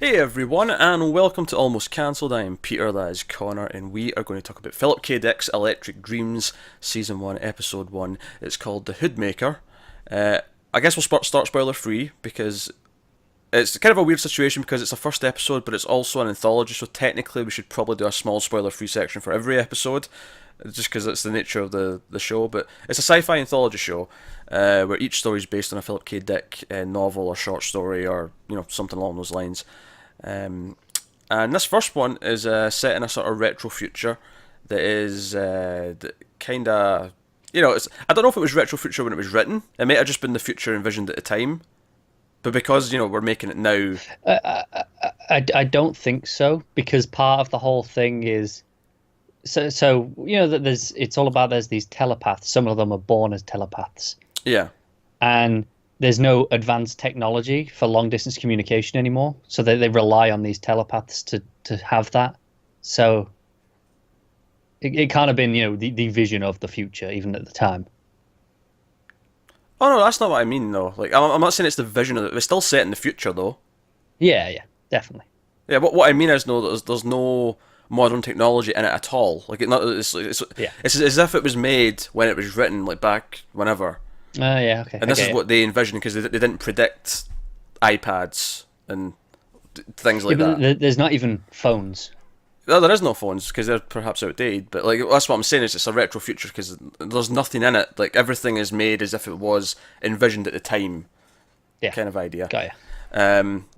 Hey everyone, and welcome to Almost Cancelled. I am Peter, that is Connor, and we are going to talk about Philip K. Dick's Electric Dreams, Season 1, Episode 1. It's called The Hoodmaker. I guess we'll start spoiler free, because it's kind of a weird situation because it's a first episode, but it's also an anthology, so technically we should probably do a small spoiler free section for every episode, just because it's the nature of the show. But it's a sci-fi anthology show, where each story is based on a Philip K. Dick novel or short story or something along those lines. And this first one is set in a sort of retro future that is kind of, I don't know if it was retro future when it was written. It might have just been the future envisioned at the time. But because, we're making it now. I don't think so, because part of the whole thing is that it's all about there's these telepaths. Some of them are born as telepaths. Yeah. And there's no advanced technology for long distance communication anymore, so they rely on these telepaths to have that. So it kind of been the vision of the future even at the time. Oh no, that's not what I mean though. Like I'm not saying it's the vision of it. It's still set in the future though. Yeah, definitely. Yeah, but what I mean is no, there's no modern technology in it at all. Like Yeah. it's as if it was made when it was written, like back whenever. Yeah, okay. And this is what they envisioned because they didn't predict iPads and things like that. There's not even phones. No, there is no phones because they're perhaps outdated. But like that's what I'm saying is it's a retro future because there's nothing in it. Like everything is made as if it was envisioned at the time. Yeah, kind of idea. got ya.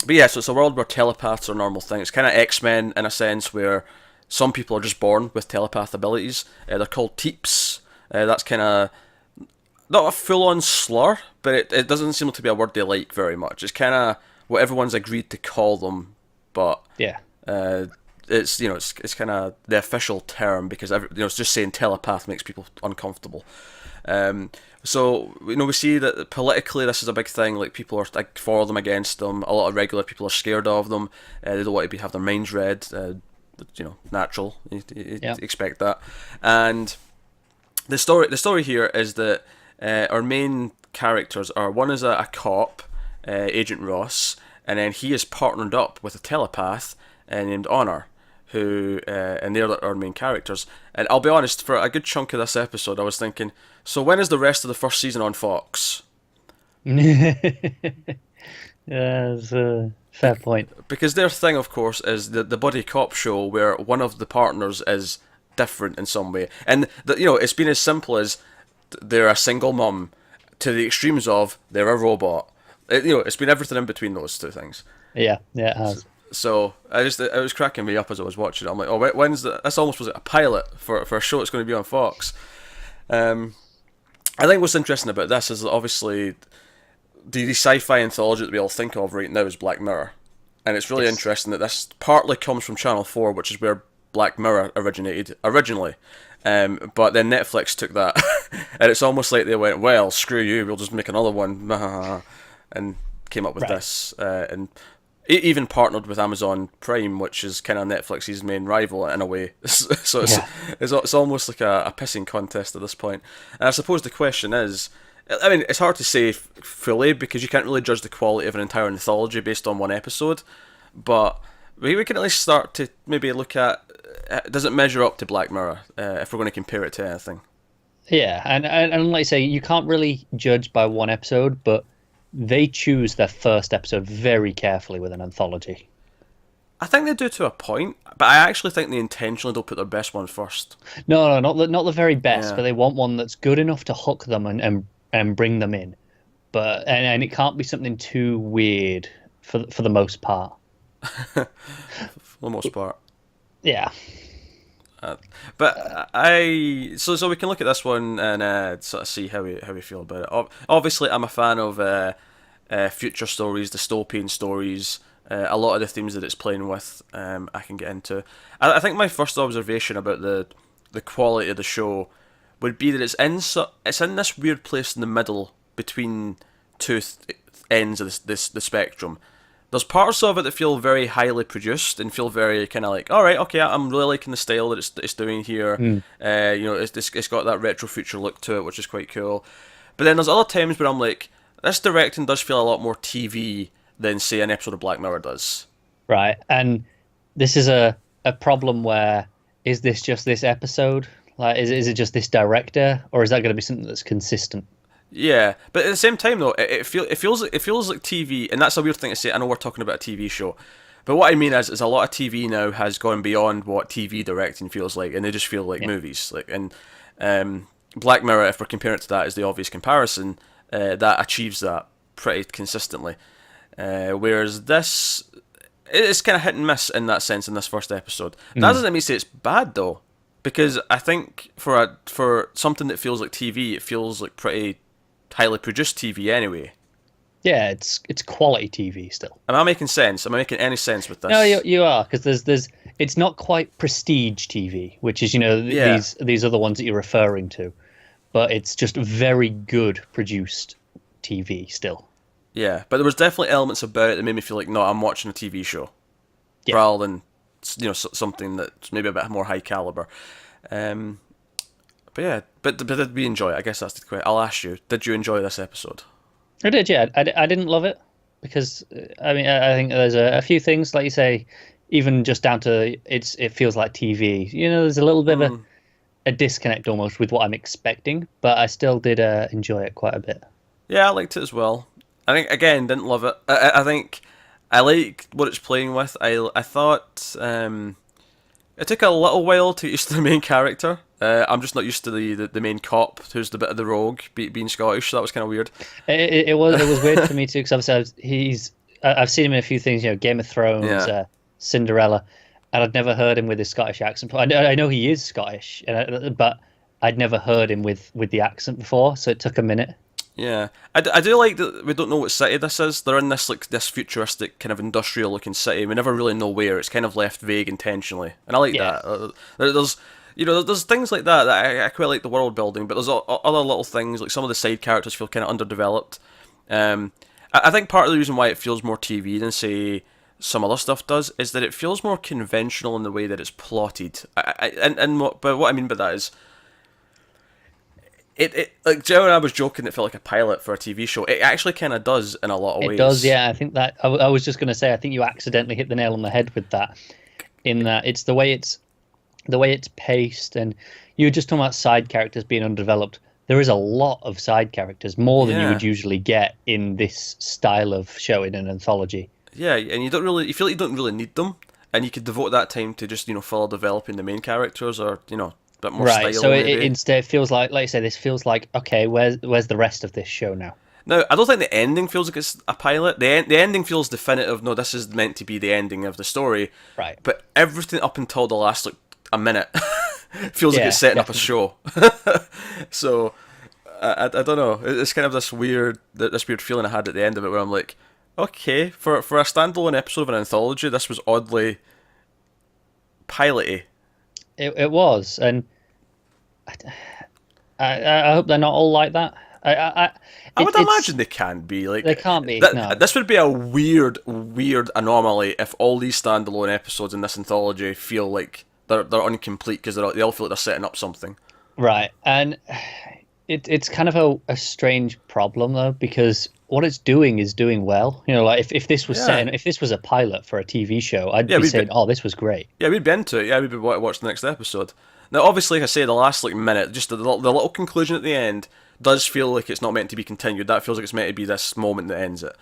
But yeah, so it's a world where telepaths are a normal thing. It's kind of X-Men in a sense where some people are just born with telepath abilities. They're called teeps. That's kind of not a full-on slur, but it doesn't seem to be a word they like very much. It's kind of what everyone's agreed to call them, but Yeah. it's it's kind of the official term because it's just saying telepath makes people uncomfortable. So we see that politically this is a big thing. Like people are like for them, against them. A lot of regular people are scared of them. They don't want to have their minds read. Natural. You expect that. And the story here is that our main characters are one is a cop, Agent Ross, and then he is partnered up with a telepath named Honor, who and they're our main characters. And I'll be honest, for a good chunk of this episode, I was thinking, so when is the rest of the first season on Fox? That's a fair point. Because their thing, of course, is the buddy cop show where one of the partners is different in some way, and it's been as simple as they're a single mum to the extremes of they're a robot. It's been everything in between those two things. Yeah, it has. So it was cracking me up as I was watching it. I'm like, oh, when's the? This almost was a pilot for a show that's going to be on Fox. I think what's interesting about this is that obviously the sci-fi anthology that we all think of right now is Black Mirror, and it's really interesting that this partly comes from Channel 4, which is where Black Mirror originated originally. But then Netflix took that, and it's almost like they went, well, screw you, we'll just make another one, and came up with this, and even partnered with Amazon Prime, which is kind of Netflix's main rival in a way. So it's almost like a pissing contest at this point. And I suppose the question is, I mean, it's hard to say fully because you can't really judge the quality of an entire anthology based on one episode, but we can at least start to maybe look at, does it measure up to Black Mirror, if we're going to compare it to anything? Yeah, and like I say, you can't really judge by one episode, but they choose their first episode very carefully with an anthology. I think they do to a point, but I actually think they intentionally don't put their best one first. No, not the very best, but they want one that's good enough to hook them and bring them in. But and it can't be something too weird for the most part. For the most part. Yeah. But so we can look at this one and sort of see how we feel about it. Obviously, I'm a fan of future stories, dystopian stories. A lot of the themes that it's playing with, I can get into. I think my first observation about the quality of the show would be that it's in this weird place in the middle between two ends of the spectrum. There's parts of it that feel very highly produced and feel very kind of like, all right, okay, I'm really liking the style that it's doing here. It's got that retro future look to it, which is quite cool. But then there's other times where I'm like, this directing does feel a lot more TV than, say, an episode of Black Mirror does. right? And this is a problem where is this just this episode? Like, is it just this director, or is that going to be something that's consistent? Yeah, but at the same time though, it feels like TV, and that's a weird thing to say. I know we're talking about a TV show, but what I mean is a lot of TV now has gone beyond what TV directing feels like, and they just feel like Yeah. movies. Like, and Black Mirror, if we're comparing it to that, is the obvious comparison. That achieves that pretty consistently. Whereas this, it's kind of hit and miss in that sense in this first episode. That Mm. doesn't mean to say it's bad though, because I think for something that feels like TV, it feels like pretty highly produced TV anyway. Yeah, it's quality TV still. Am I making sense? Am I making any sense with No, this? you are, because there's it's not quite prestige TV, which is Yeah, these other ones that you're referring to, but it's just very good produced TV still. yeah, but there was definitely elements about it that made me feel like, no, I'm watching a TV show Yeah. rather than something that's maybe a bit more high caliber. Um, but yeah, but did we enjoy it? I guess that's the question. I'll ask you: did you enjoy this episode? I did, yeah. I didn't love it because I mean I think there's a few things like you say, even just down to it feels like TV. There's a little bit of a disconnect almost with what I'm expecting, but I still did enjoy it quite a bit. Yeah, I liked it as well. I think again, didn't love it. I think I like what it's playing with. I thought it took a little while to get used to the main character. I'm just not used to the main cop, who's the bit of the rogue, being Scottish. So that was kind of weird. It was weird for me too because obviously I've seen him in a few things, Game of Thrones, Yeah, Cinderella, and I'd never heard him with his Scottish accent. I know he is Scottish, but I'd never heard him with the accent before, so it took a minute. yeah. I do like that we don't know what city this is. They're in this futuristic kind of industrial looking city. We never really know where. It's kind of left vague intentionally, and I like Yeah, that. There's there's things like that I quite like the world building, but there's other little things like some of the side characters feel kind of underdeveloped. I think part of the reason why it feels more TV than say some other stuff does is that it feels more conventional in the way that it's plotted. But what I mean by that is it like Joe and I was joking it felt like a pilot for a TV show. It actually kind of does in a lot of it does. ways. Yeah, I think that I was just going to say I think you accidentally hit the nail on the head with that. In that it's the way it's paced, and you were just talking about side characters being undeveloped. There is a lot of side characters, more than you Yeah, would usually get in this style of show in an anthology. yeah, and you feel like you don't really need them, and you could devote that time to just further developing the main characters or a bit more Right. style So it maybe. instead feels like you say, this feels like okay, where's the rest of this show now? Now, I don't think the ending feels like it's a pilot. The ending feels definitive. No, this is meant to be the ending of the story. Right. But everything up until the last like a minute feels like Yeah, it's setting up a definitely. show. So I don't know. It's kind of this weird feeling I had at the end of it where I'm like, okay, for a standalone episode of an anthology, this was oddly piloty. It was, and I hope they're not all like that. I would It's imagine they can be like they can't be, that. no. This would be a weird anomaly if all these standalone episodes in this anthology feel like they're incomplete because they all feel like they're setting up something. Right, and it's kind of a strange problem though, because what it's doing is doing well. Like if this was Yeah, if this was a pilot for a TV show, I'd yeah, be saying, oh, this was great. we'd be into it. Yeah, we'd be watch the next episode. Now, obviously, like I say, the last like minute, just the little conclusion at the end does feel like it's not meant to be continued. That feels like it's meant to be this moment that ends it.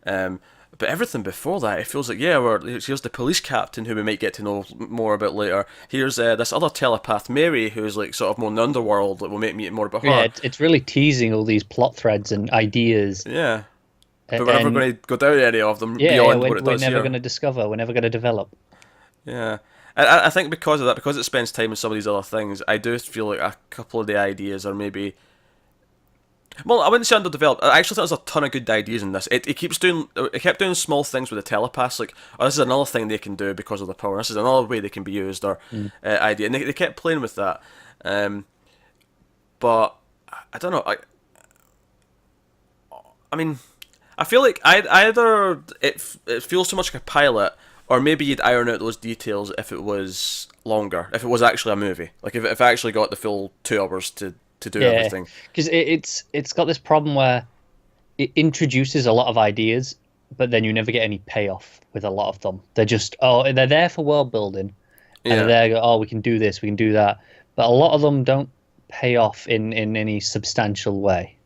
Um, but everything before that, it feels like here's the police captain who we might get to know more about later. Here's this other telepath, Mary, who's like sort of more in the underworld. That will make me more about Yeah, her. it's really teasing all these plot threads and ideas, Yeah, but we're never and going to go down any of them yeah, beyond what it we're does never here. going to discover, we're never going to develop. Yeah. I think because of that, because it spends time with some of these other things, I do feel like a couple of the ideas are maybe. Well, I wouldn't say underdeveloped. I actually think there's a ton of good ideas in this. It kept doing small things with the telepaths, like, oh, this is another thing they can do because of the power. This is another way they can be used, or idea, and they kept playing with that. But I don't know. I mean, I feel like either it feels too much like a pilot, or maybe you'd iron out those details if it was longer, if it was actually a movie, like if I actually got the full 2 hours to do Yeah, everything. because it's got this problem where it introduces a lot of ideas, but then you never get any payoff with a lot of them. They're just, oh, they're there for world building, and they're there, oh, we can do this, we can do that. But a lot of them don't pay off in any substantial way.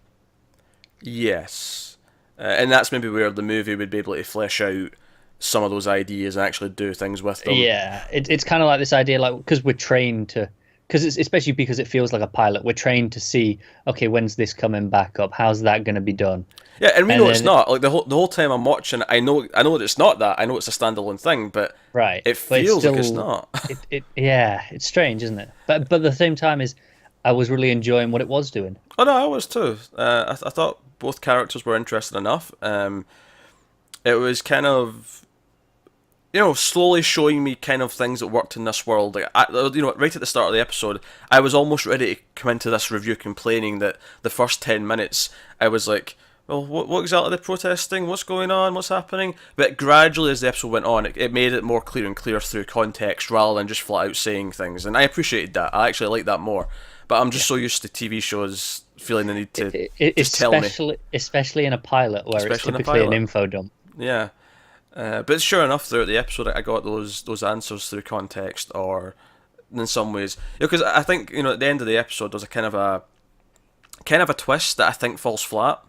Yes. And that's maybe where the movie would be able to flesh out some of those ideas and actually do things with them. Yeah, it's kind of like this idea, like, because we're trained to, because it's especially because it feels like a pilot. We're trained to see, okay, when's this coming back up? How's that going to be done? Yeah, and we know it's not. Like the whole time I'm watching, I know that it's not that. I know it's a standalone thing, but right, it feels like it's not. Yeah, it's strange, isn't it? But at the same time, I was really enjoying what it was doing. Oh no, I was too. I thought both characters were interesting enough. It was kind of, slowly showing me kind of things that worked in this world. Like, right at the start of the episode, I was almost ready to come into this review complaining that the first 10 minutes, I was like, well, what exactly are they protesting? What's going on? What's happening? But gradually, as the episode went on, it made it more clear and clear through context rather than just flat out saying things. And I appreciated that. I actually like that more. But I'm just so used to TV shows feeling the need to just tell me. Especially in a pilot where it's typically an info dump. Yeah. But sure enough, throughout the episode, I got those answers through context, or in some ways, because I think at the end of the episode, there's a kind of a twist that I think falls flat.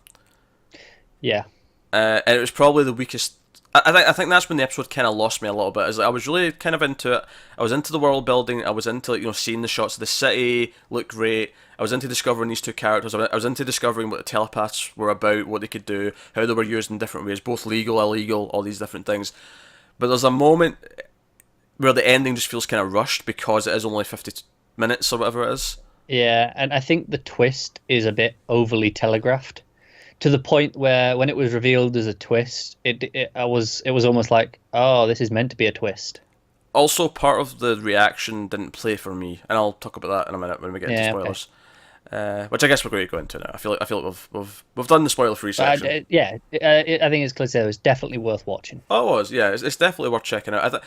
Yeah. And it was probably the weakest. I think that's when the episode kind of lost me a little bit. Is like I was really kind of into it. I was into the world building. I was into seeing the shots of the city look great. I was into discovering these two characters. I was into discovering what the telepaths were about, what they could do, how they were used in different ways, both legal, illegal, all these different things. But there's a moment where the ending just feels kind of rushed because it is only 50 minutes or whatever it is. Yeah, and I think the twist is a bit overly telegraphed, to the point where when it was revealed as a twist, it was almost like, oh, this is meant to be a twist. Also, part of the reaction didn't play for me, and I'll talk about that in a minute when we get into spoilers. Okay. Which I guess we're going to go into now. I feel like we've done the spoiler-free section. I think it's clear to say it was definitely worth watching. Oh, it was. Yeah, it's definitely worth checking out.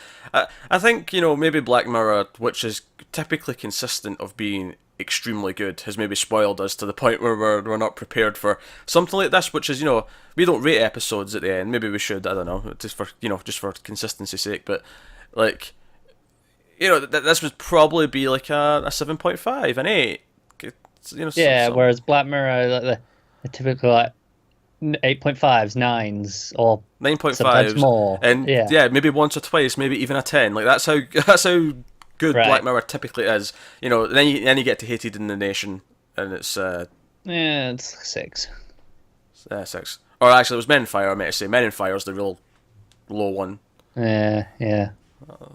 I think maybe Black Mirror, which is typically consistent of being extremely good, has maybe spoiled us to the point where we're not prepared for something like this, which is we don't rate episodes at the end. Maybe we should. I don't know, just for consistency's sake. But like, this would probably be like a 7.5, an 8. Whereas Black Mirror, like the typical like 8.5s, 9s, or 9.5s, sometimes more, and maybe once or twice, maybe even a 10. Like that's how good Black Mirror typically is. Then you get to Hated in the Nation, and it's it's 6. 6. Or actually, it was Men in Fire. I meant to say Men in Fire is the real low one. Yeah.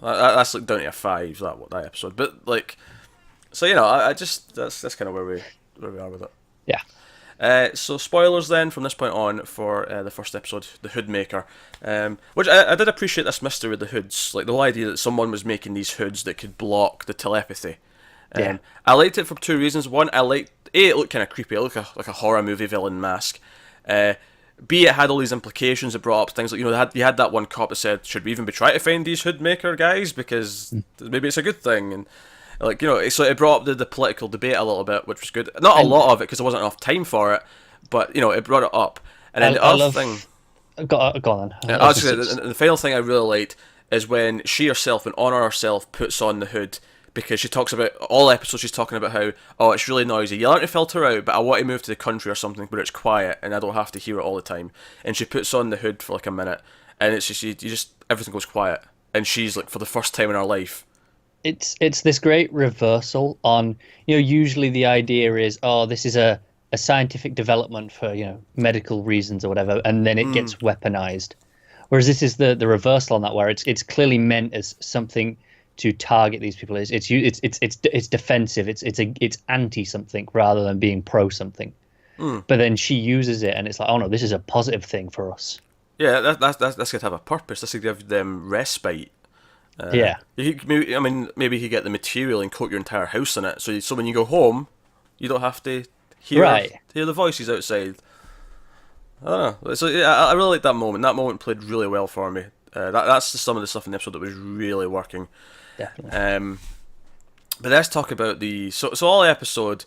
That's like down to a 5. That episode, but like. So I just that's kind of where we are with it. Yeah. So spoilers then from this point on for the first episode, The Hoodmaker, which I did appreciate this mystery with the hoods, like the whole idea that someone was making these hoods that could block the telepathy. I liked it for 2 reasons. One, I liked it looked kind of creepy. It looked like a horror movie villain mask. B, it had all these implications. It brought up things like you had that one cop that said, should we even be trying to find these Hoodmaker guys because maybe it's a good thing, and like so it brought up the political debate a little bit, which was good. Not a lot of it because there wasn't enough time for it, but it brought it up. And then the other thing, go on. The final thing I really liked is when she herself, when Honor herself, puts on the hood, because she talks about all episodes. She's talking about how it's really noisy. You learn to filter out, but I want to move to the country or something where it's quiet and I don't have to hear it all the time. And she puts on the hood for like a minute, and it's just everything goes quiet, and she's like, for the first time in her life. It's this great reversal on, usually the idea is, this is a scientific development for, medical reasons or whatever, and then it gets weaponized. Whereas this is the reversal on that, where it's clearly meant as something to target these people. It's defensive. It's anti something rather than being pro something. But then she uses it, and it's like, oh no, this is a positive thing for us. Yeah, that's going to have a purpose. That's going to give them respite. Maybe you get the material and coat your entire house in it, so when you go home, you don't have to hear the voices outside. I don't know. So I really like that moment. That moment played really well for me. That's just some of the stuff in the episode that was really working. Definitely. But let's talk about so all episode,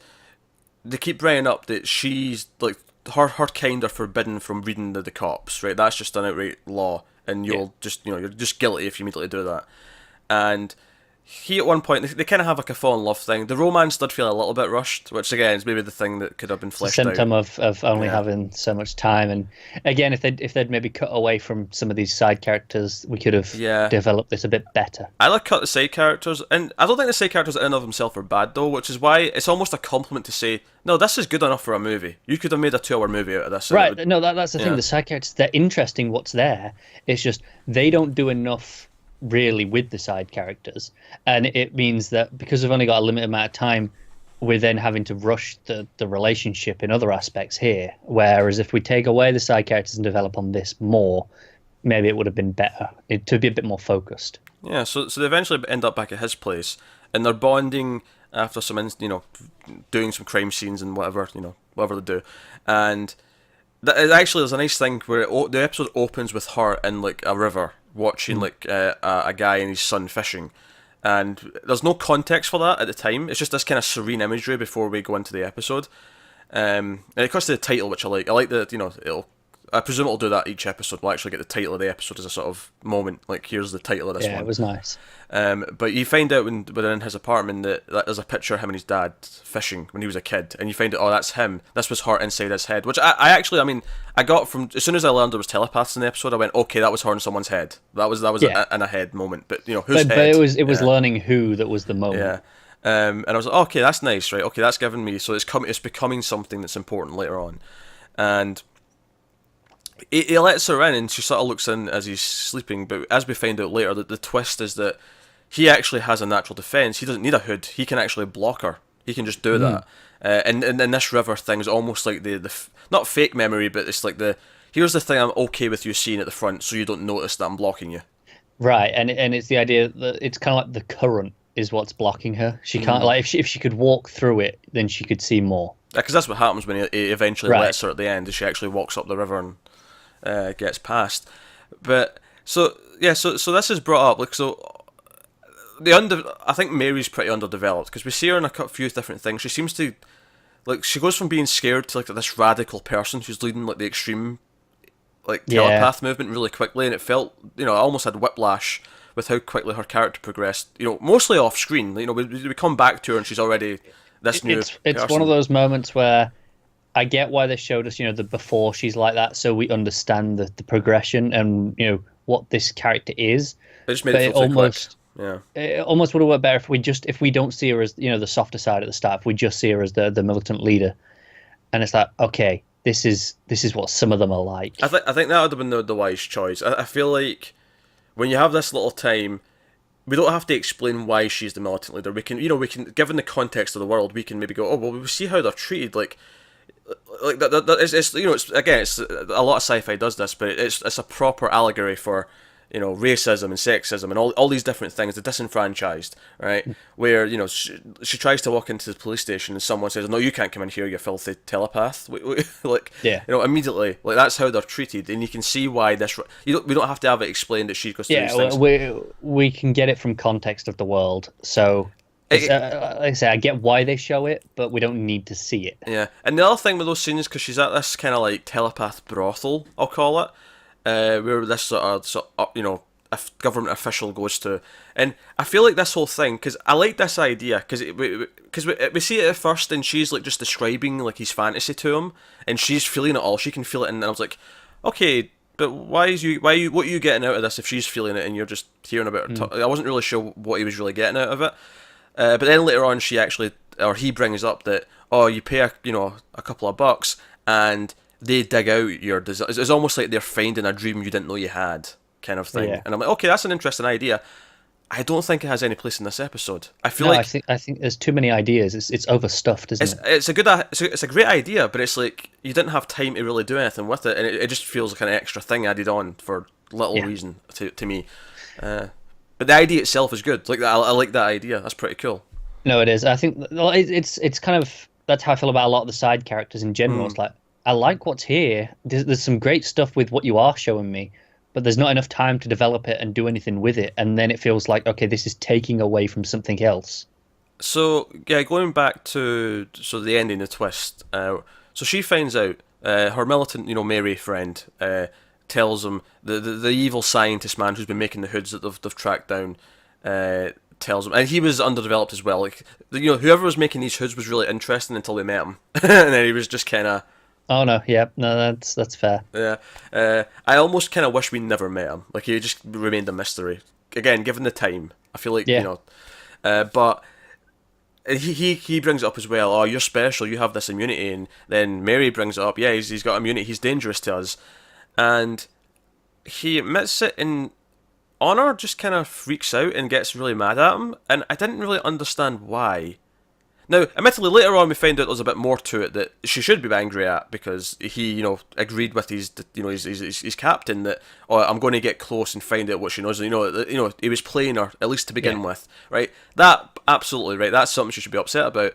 they keep bringing up that she's like her kind are forbidden from reading the cops, right? That's just an outright law, and you'll just you're just guilty if you immediately do that. And he at one point they kind of have like a fall in love thing. The romance did feel a little bit rushed, which again is maybe the thing that could have been fleshed out. The symptom of only having so much time. And again, if they'd maybe cut away from some of these side characters, we could have developed this a bit better. I like cut the side characters, and I don't think the side characters in and of themselves are bad though, which is why it's almost a compliment to say, no, this is good enough for a movie. You could have made a 2-hour movie out of this. Right? No, that's the thing. The side characters, they're interesting. What's there? It's just they don't do enough really with the side characters, and it means that because we've only got a limited amount of time, we're then having to rush the relationship in other aspects here, whereas if we take away the side characters and develop on this more, maybe it would have been better to be a bit more focused. Yeah, so they eventually end up back at his place, and they're bonding after some doing some crime scenes and whatever they do, and actually there's a nice thing where the episode opens with her in like a river watching like a guy and his son fishing, and there's no context for that at the time. It's just this kind of serene imagery before we go into the episode, and it comes to the title, which I like that I presume it'll do that each episode. We'll actually get the title of the episode as a sort of moment, like here's the title of this one. Yeah, it was nice. But you find out when in his apartment that there's a picture of him and his dad fishing when he was a kid, and you find out, oh, that's him. This was her inside his head, which I got from as soon as I learned there was telepaths in the episode. I went, okay, that was her in someone's head. That was in a head moment, but whose head? But it was learning who that was the moment. Yeah. And I was like, okay, that's nice, right? Okay, that's given me, so it's becoming something that's important later on, and he lets her in, and she sort of looks in as he's sleeping. But as we find out later, that the twist is that he actually has a natural defense. He doesn't need a hood. He can actually block her. He can just do that. And this river thing is almost like the not fake memory, but it's like here's the thing I'm okay with you seeing at the front, so you don't notice that I'm blocking you. Right, and it's the idea that it's kind of like the current is what's blocking her. She can't if she could walk through it, then she could see more. Because that's what happens when he eventually lets her at the end. Is she actually walks up the river and gets past. But so this is brought up like so. I think Mary's pretty underdeveloped because we see her in a few different things. She seems to she goes from being scared to like this radical person who's leading like the extreme telepath movement really quickly, and it felt I almost had whiplash with how quickly her character progressed. Mostly off screen. We come back to her and she's already this new. It's one of those moments where I get why they showed us the before she's like that, so we understand the progression and what this character is. It just made it feel almost quick. Yeah. It almost would have worked better if we don't see her as the softer side at the start. If we just see her as the militant leader, and it's like, okay, this is what some of them are like. I think that would have been the wise choice. I feel like when you have this little time, we don't have to explain why she's the militant leader. We can given the context of the world, we can maybe go, oh well, we see how they're treated. Like that it's a lot of sci-fi does this, but it's a proper allegory for racism and sexism and all these different things, the disenfranchised, right? Where she tries to walk into the police station and someone says, no, you can't come in here, you filthy telepath. Immediately, like that's how they're treated, and you can see why this. We don't have to have it explained that she goes through these things. We can get it from context of the world, so. Like I say, I get why they show it, but we don't need to see it. Yeah, and the other thing with those scenes, because she's at this kind of like telepath brothel, I'll call it, where this sort of government official goes to, and I feel like this whole thing, because I like this idea, because we see it at first, and she's like just describing like his fantasy to him, and she's feeling it all. She can feel it, and I was like, okay. But what are you getting out of this if she's feeling it and you're just hearing about her? I wasn't really sure what he was really getting out of it. But then later on, he brings up that you pay a couple of bucks and they dig out your desire. It's almost like they're finding a dream you didn't know you had, kind of thing. Yeah. And I'm like, okay, that's an interesting idea. I don't think it has any place in this episode. I think there's too many ideas. It's overstuffed, isn't it? It's a great idea, but it's like you didn't have time to really do anything with it, and it just feels like an extra thing added on for little reason to me. But the idea itself is good. Like I like that idea. That's pretty cool. No, it is. I think it's kind of that's how I feel about a lot of the side characters in general. It's like I like what's here. There's some great stuff with what you are showing me, but there's not enough time to develop it and do anything with it. And then it feels like, okay, this is taking away from something else. So yeah, going back to the ending, the twist. So she finds out her militant, Mary friend, tells him the evil scientist man who's been making the hoods that they've tracked down. Tells him, and he was underdeveloped as well. Like, whoever was making these hoods was really interesting until we met him, and then he was just kind of. Oh no, yeah, no, that's fair. Yeah, I almost kind of wish we never met him. Like, he just remained a mystery. Again, given the time, I feel like but he brings it up as well. Oh, you're special. You have this immunity, and then Mary brings it up. Yeah, he's got immunity. He's dangerous to us, and he admits it. And Honor just kind of freaks out and gets really mad at him, and I didn't really understand why. Now, admittedly, later on we find out there's a bit more to it that she should be angry at, because he, agreed with his captain that, oh, I'm going to get close and find out what she knows. He was playing her, at least to begin with, right? That, absolutely, right, that's something she should be upset about.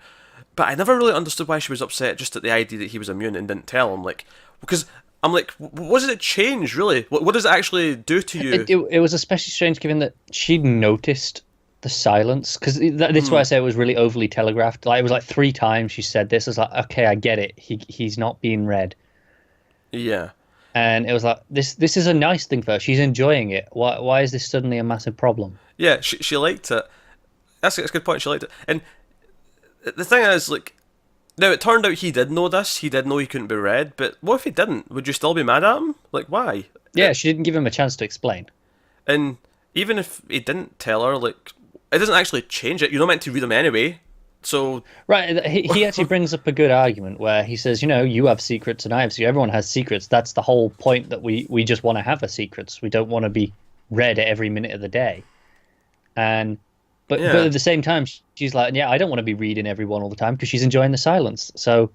But I never really understood why she was upset just at the idea that he was immune and didn't tell him, because I'm like, what does it change, really? What does it actually do to you? It was especially strange given that she'd noticed the silence, because this is why I say it was really overly telegraphed. Like, it was like 3 times she said this. It's like, okay, I get it. He's not being read. Yeah. And it was like, this is a nice thing for her. She's enjoying it. Why is this suddenly a massive problem? Yeah, she liked it. That's a good point. She liked it. And the thing is, like, now it turned out he did know this. He did know he couldn't be read. But what if he didn't? Would you still be mad at him? Like, why? Yeah, she didn't give him a chance to explain. And even if he didn't tell her, like, it doesn't actually change it. You're not meant to read them anyway. So right, he actually brings up a good argument where he says, you have secrets and I have secrets. Everyone has secrets. That's the whole point, that we just want to have our secrets. We don't want to be read at every minute of the day. But at the same time, she's like, yeah, I don't want to be reading everyone all the time, because she's enjoying the silence. So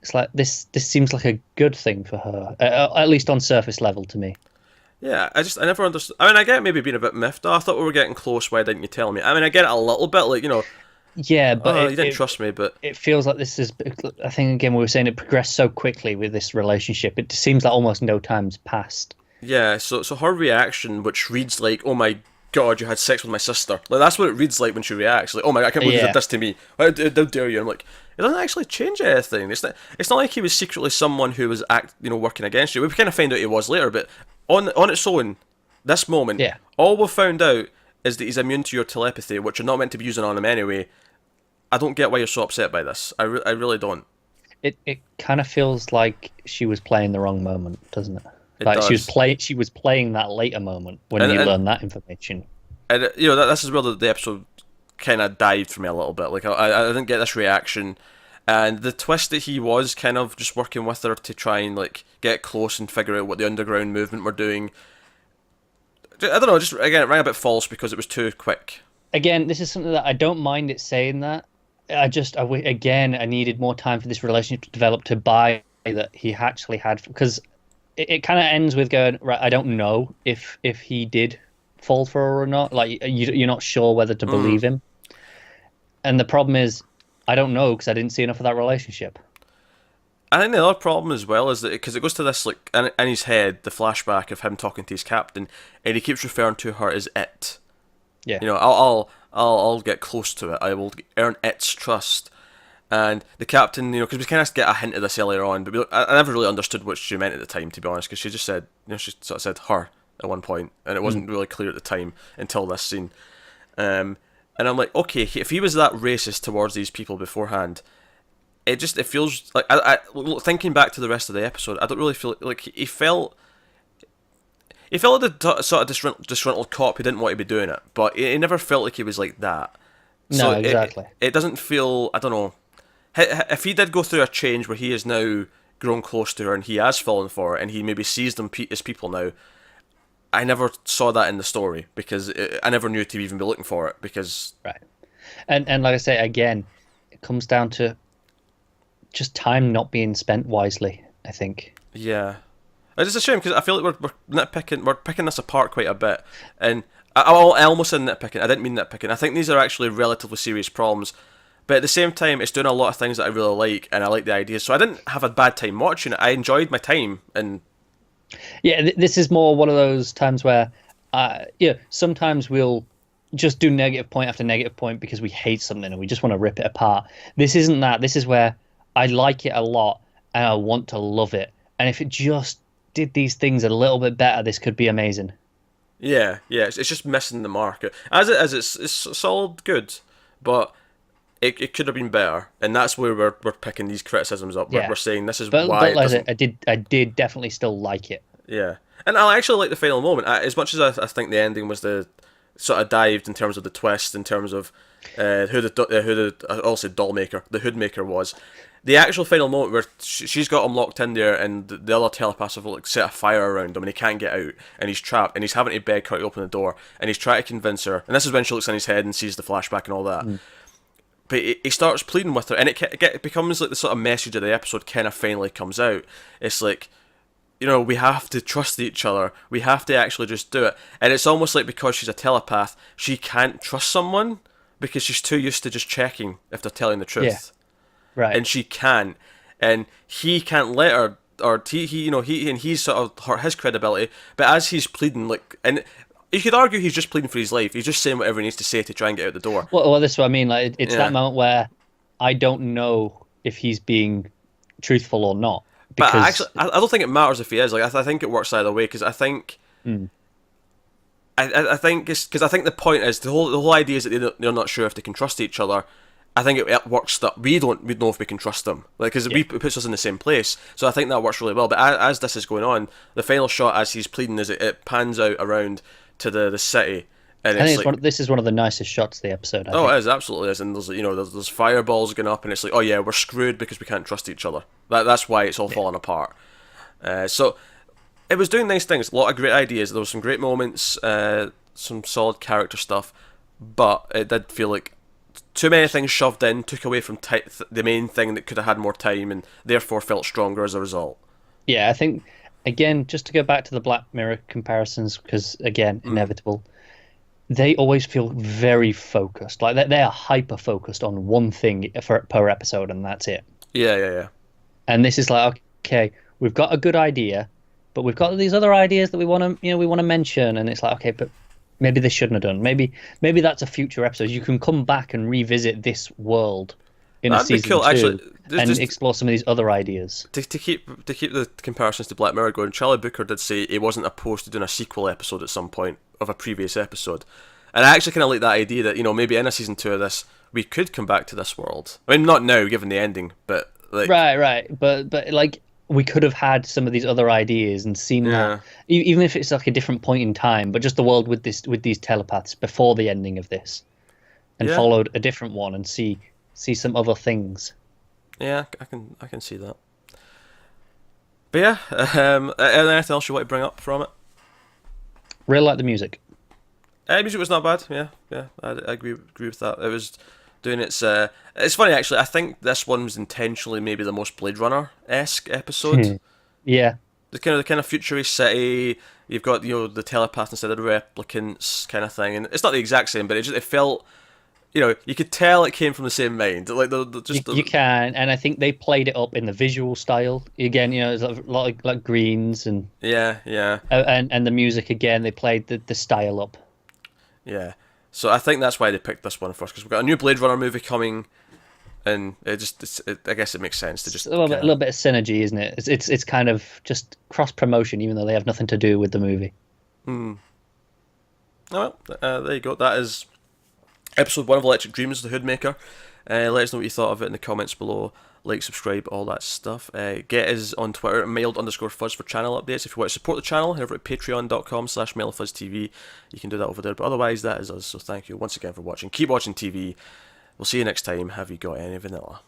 it's like, this seems like a good thing for her, at least on surface level to me. Yeah, I never understood. I mean, I get maybe being a bit miffed. Oh, I thought we were getting close. Why didn't you tell me? I mean, I get it a little bit, like, Yeah, but you didn't trust me, but it feels like this is. I think again we were saying it progressed so quickly with this relationship. It seems like almost no time's passed. Yeah, so her reaction, which reads like, "Oh my God, you had sex with my sister," like, that's what it reads like when she reacts. Like, "Oh my God, I can't believe you did this to me. How dare you?" I'm like, it doesn't actually change anything. It's not like he was secretly someone who was working against you. We kind of find out he was later, but on its own, this moment, all we've found out is that he's immune to your telepathy, which you're not meant to be using on him anyway. I don't get why you're so upset by this. I really don't. It kind of feels like she was playing the wrong moment, doesn't it? It like does. she was playing that later moment when you learn that information. And this is where the episode kind of dived for me a little bit. Like, I didn't get this reaction, and the twist that he was kind of just working with her to try and like get close and figure out what the underground movement were doing. I don't know. Just again, it rang a bit false because it was too quick. Again, this is something that I don't mind it saying that. I needed more time for this relationship to develop, to buy that he actually had, because it kind of ends with going, right, I don't know if he did fall for her or not. Like, you're not sure whether to believe him. And the problem is, I don't know, because I didn't see enough of that relationship. I think the other problem as well is that, because it goes to this, like, in his head, the flashback of him talking to his captain, and he keeps referring to her as it. Yeah. I'll get close to it. I will earn its trust. And the captain, because we kind of get a hint of this earlier on, but I never really understood what she meant at the time, to be honest, because she just said, she sort of said her at one point, and it wasn't really clear at the time until this scene. And I'm like, okay, if he was that racist towards these people beforehand, it feels like, I thinking back to the rest of the episode, I don't really feel like he felt like the sort of disgruntled cop who didn't want to be doing it, but he never felt like he was like that. No, exactly. It doesn't feel, I don't know, if he did go through a change where he has now grown close to her and he has fallen for her and he maybe sees them as people now, I never saw that in the story, because I never knew to even be looking for it, because... Right. And like I say, again, it comes down to just time not being spent wisely, I think. Yeah. It's a shame, because I feel like we're picking this apart quite a bit, and I almost said nitpicking. I didn't mean nitpicking. I think these are actually relatively serious problems, but at the same time, it's doing a lot of things that I really like, and I like the ideas. So I didn't have a bad time watching it. I enjoyed my time, and yeah, this is more one of those times where, sometimes we'll just do negative point after negative point because we hate something and we just want to rip it apart. This isn't that. This is where I like it a lot, and I want to love it. And if it just did these things a little bit better, this could be amazing. Yeah, yeah, it's just missing the mark. It's solid good, but it could have been better, and that's where we're picking these criticisms up. We're Yeah, saying this is but why but it like I said, doesn't. I did definitely still like it. Yeah, and I actually like the final moment. As much as I think the ending was the sort of dived in terms of the twist, in terms of I'll say Dollmaker, the Hoodmaker was. The actual final moment where she's got him locked in there, and the other telepaths have like set a fire around him, and he can't get out, and he's trapped, and he's having to beg her to open the door, and he's trying to convince her, and this is when she looks in his head and sees the flashback and all that. But he starts pleading with her, and it becomes like the sort of message of the episode kind of finally comes out. It's like, we have to trust each other. We have to actually just do it. And it's almost like because she's a telepath, she can't trust someone because she's too used to just checking if they're telling the truth. Yeah. Right. And she can't. And he can't let her, or he's sort of hurt his credibility. But as he's pleading, like, and you could argue he's just pleading for his life. He's just saying whatever he needs to say to try and get out the door. Well, this is what I mean. Like, it's Yeah. that moment where I don't know if he's being truthful or not. But Because actually, I don't think it matters if he is. Like, I think it works either way, because I think, I think it's because I think the point is the whole idea is that they're not sure if they can trust each other. I think it works that we know if we can trust them, like, because it puts us in the same place. So I think that works really well. But as this is going on, the final shot as he's pleading is it pans out around to the city, and I it's think like, this is one of the nicest shots of the episode. I oh, think. it is, absolutely is, and there's fireballs going up, and it's like, oh yeah, we're screwed because we can't trust each other. That's why it's all falling apart. So it was doing nice things, a lot of great ideas. There were some great moments, some solid character stuff, but it did feel like too many things shoved in took away from the main thing that could have had more time, and therefore felt stronger as a result. Yeah, I think again, just to go back to the Black Mirror comparisons, because again, inevitable. They always feel very focused, like they are hyper focused on one thing per episode, and that's it. Yeah. And this is like, okay, we've got a good idea, but we've got these other ideas that we want to mention, and it's like, okay, but maybe they shouldn't have done. Maybe that's a future episode. You can come back and revisit this world in That'd be season cool, 2 actually. and Just explore some of these other ideas. to keep the comparisons to Black Mirror going, Charlie Brooker did say he wasn't opposed to doing a sequel episode at some point of a previous episode. And I actually kind of like that idea that, maybe in a season 2 of this, we could come back to this world. I mean, not now, given the ending, but like... Right. But like, we could have had some of these other ideas and seen that, even if it's like a different point in time, but just the world with these telepaths before the ending of this, and followed a different one and see some other things. Yeah, I can see that. But yeah, anything else you want to bring up from it? Really like the music. Music was not bad. Yeah, I agree with that. It was doing its. It's funny actually. I think this one was intentionally maybe the most Blade Runner-esque episode. Yeah. The kind of futurist city. You've got the telepath instead of the replicants kind of thing, and it's not the exact same, but it felt. You could tell it came from the same mind. Like You can, and I think they played it up in the visual style. Again, there's a lot of like greens and yeah. And the music again. They played the style up. Yeah, so I think that's why they picked this one first, because we've got a new Blade Runner movie coming, and I guess it makes sense to just a little bit of synergy, isn't it? It's kind of just cross promotion, even though they have nothing to do with the movie. Oh well, there you go. That is episode 1 of Electric Dreams, The Hoodmaker. Let us know what you thought of it in the comments below. Like, subscribe, all that stuff. Get us on Twitter at mild_fuzz for channel updates. If you want to support the channel, head over to patreon.com/mildfuzztv. You can do that over there. But otherwise, that is us. So thank you once again for watching. Keep watching TV. We'll see you next time. Have you got any vanilla?